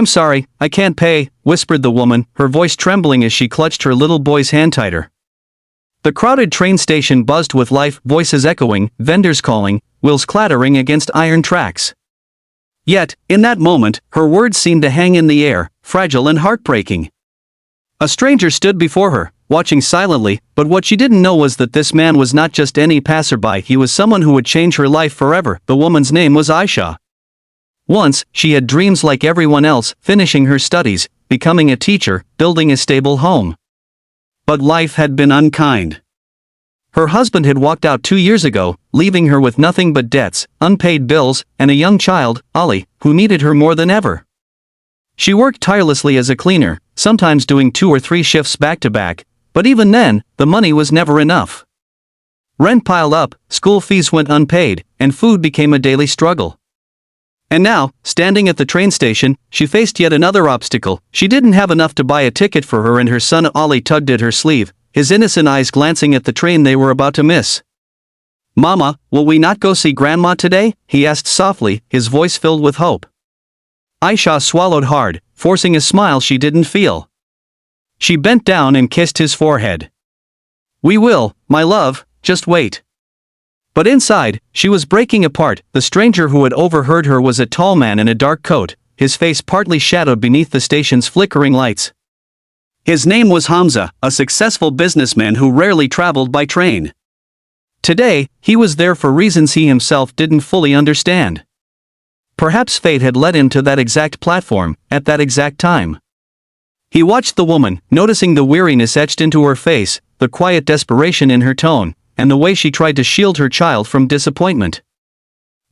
"I'm sorry, I can't pay," whispered the woman, her voice trembling as she clutched her little boy's hand tighter. The crowded train station buzzed with life, voices echoing, vendors calling, wheels clattering against iron tracks. Yet, in that moment, her words seemed to hang in the air, fragile and heartbreaking. A stranger stood before her, watching silently, but what she didn't know was that this man was not just any passerby, he was someone who would change her life forever. The woman's name was Aisha. Once, she had dreams like everyone else, finishing her studies, becoming a teacher, building a stable home. But life had been unkind. Her husband had walked out 2 years ago, leaving her with nothing but debts, unpaid bills, and a young child, Ali, who needed her more than ever. She worked tirelessly as a cleaner, sometimes doing 2 or 3 shifts back to back, but even then, the money was never enough. Rent piled up, school fees went unpaid, and food became a daily struggle. And now, standing at the train station, she faced yet another obstacle. She didn't have enough to buy a ticket for her and her son. Ali tugged at her sleeve, his innocent eyes glancing at the train they were about to miss. "Mama, will we not go see Grandma today?" he asked softly, his voice filled with hope. Aisha swallowed hard, forcing a smile she didn't feel. She bent down and kissed his forehead. "We will, my love, just wait." But inside, she was breaking apart. The stranger who had overheard her was a tall man in a dark coat, his face partly shadowed beneath the station's flickering lights. His name was Hamza, a successful businessman who rarely traveled by train. Today, he was there for reasons he himself didn't fully understand. Perhaps fate had led him to that exact platform, at that exact time. He watched the woman, noticing the weariness etched into her face, the quiet desperation in her tone, and the way she tried to shield her child from disappointment.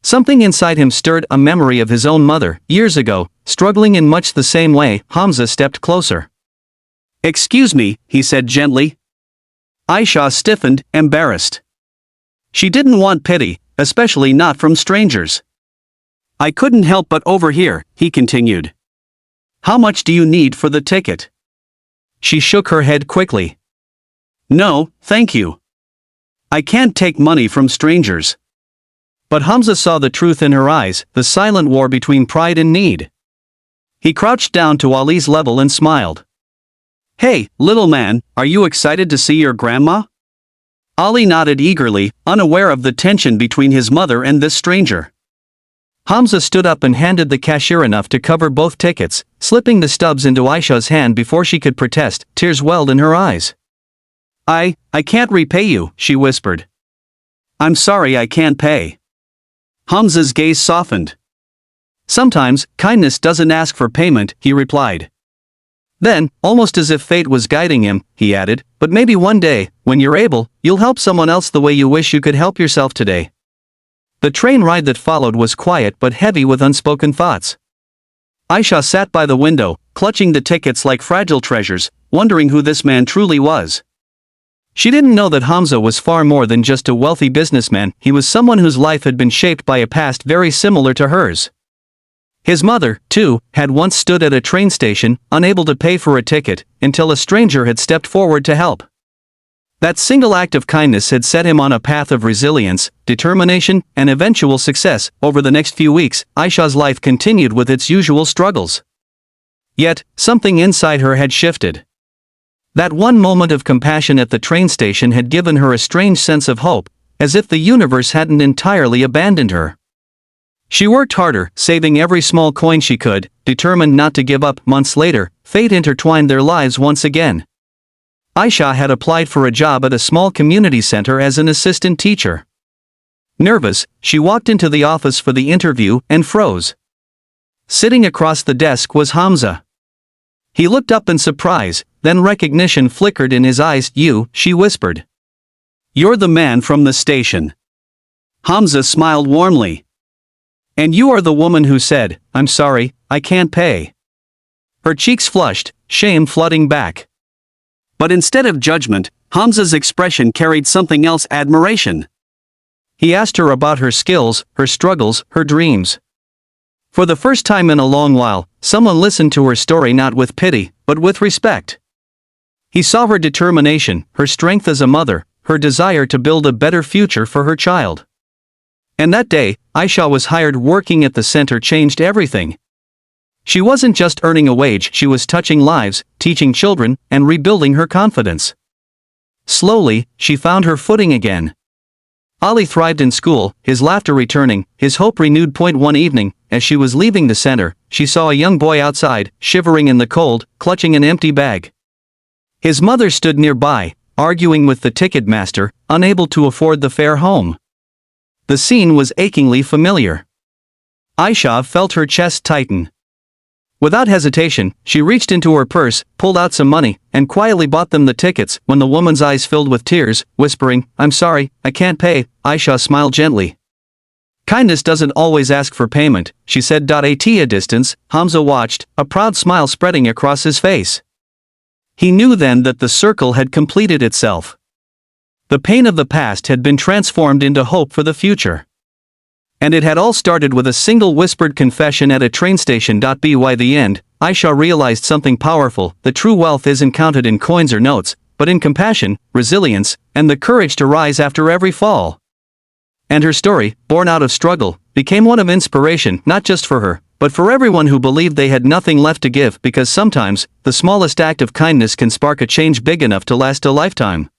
Something inside him stirred a memory of his own mother, years ago, struggling in much the same way. Hamza stepped closer. "Excuse me," he said gently. Aisha stiffened, embarrassed. She didn't want pity, especially not from strangers. "I couldn't help but overhear," he continued. "How much do you need for the ticket?" She shook her head quickly. "No, thank you. I can't take money from strangers." But Hamza saw the truth in her eyes, the silent war between pride and need. He crouched down to Ali's level and smiled. "Hey, little man, are you excited to see your grandma?" Ali nodded eagerly, unaware of the tension between his mother and this stranger. Hamza stood up and handed the cashier enough to cover both tickets, slipping the stubs into Aisha's hand before she could protest. Tears welled in her eyes. I can't repay you," she whispered. "I'm sorry, I can't pay." Hamza's gaze softened. "Sometimes, kindness doesn't ask for payment," he replied. Then, almost as if fate was guiding him, he added, "But maybe one day, when you're able, you'll help someone else the way you wish you could help yourself today." The train ride that followed was quiet but heavy with unspoken thoughts. Aisha sat by the window, clutching the tickets like fragile treasures, wondering who this man truly was. She didn't know that Hamza was far more than just a wealthy businessman. He was someone whose life had been shaped by a past very similar to hers. His mother, too, had once stood at a train station, unable to pay for a ticket, until a stranger had stepped forward to help. That single act of kindness had set him on a path of resilience, determination, and eventual success. Over the next few weeks, Aisha's life continued with its usual struggles. Yet, something inside her had shifted. That one moment of compassion at the train station had given her a strange sense of hope, as if the universe hadn't entirely abandoned her. She worked harder, saving every small coin she could, determined not to give up. Months later, fate intertwined their lives once again. Aisha had applied for a job at a small community center as an assistant teacher. Nervous, she walked into the office for the interview and froze. Sitting across the desk was Hamza. He looked up in surprise, then recognition flickered in his eyes. "You," she whispered. "You're the man from the station." Hamza smiled warmly. "And you are the woman who said, 'I'm sorry, I can't pay.'" Her cheeks flushed, shame flooding back. But instead of judgment, Hamza's expression carried something else: admiration. He asked her about her skills, her struggles, her dreams. For the first time in a long while, someone listened to her story not with pity, but with respect. He saw her determination, her strength as a mother, her desire to build a better future for her child. And that day, Aisha was hired. Working at the center changed everything. She wasn't just earning a wage, she was touching lives, teaching children, and rebuilding her confidence. Slowly, she found her footing again. Ali thrived in school, his laughter returning, his hope renewed. One evening, as she was leaving the center, she saw a young boy outside, shivering in the cold, clutching an empty bag. His mother stood nearby, arguing with the ticket master, unable to afford the fare home. The scene was achingly familiar. Aisha felt her chest tighten. Without hesitation, she reached into her purse, pulled out some money, and quietly bought them the tickets. When the woman's eyes filled with tears, whispering, "I'm sorry, I can't pay," Aisha smiled gently. "Kindness doesn't always ask for payment," she said. At a distance, Hamza watched, a proud smile spreading across his face. He knew then that the circle had completed itself. The pain of the past had been transformed into hope for the future. And it had all started with a single whispered confession at a train station. By the end, Aisha realized something powerful: the true wealth isn't counted in coins or notes, but in compassion, resilience, and the courage to rise after every fall. And her story, born out of struggle, became one of inspiration, not just for her, but for everyone who believed they had nothing left to give, because sometimes, the smallest act of kindness can spark a change big enough to last a lifetime.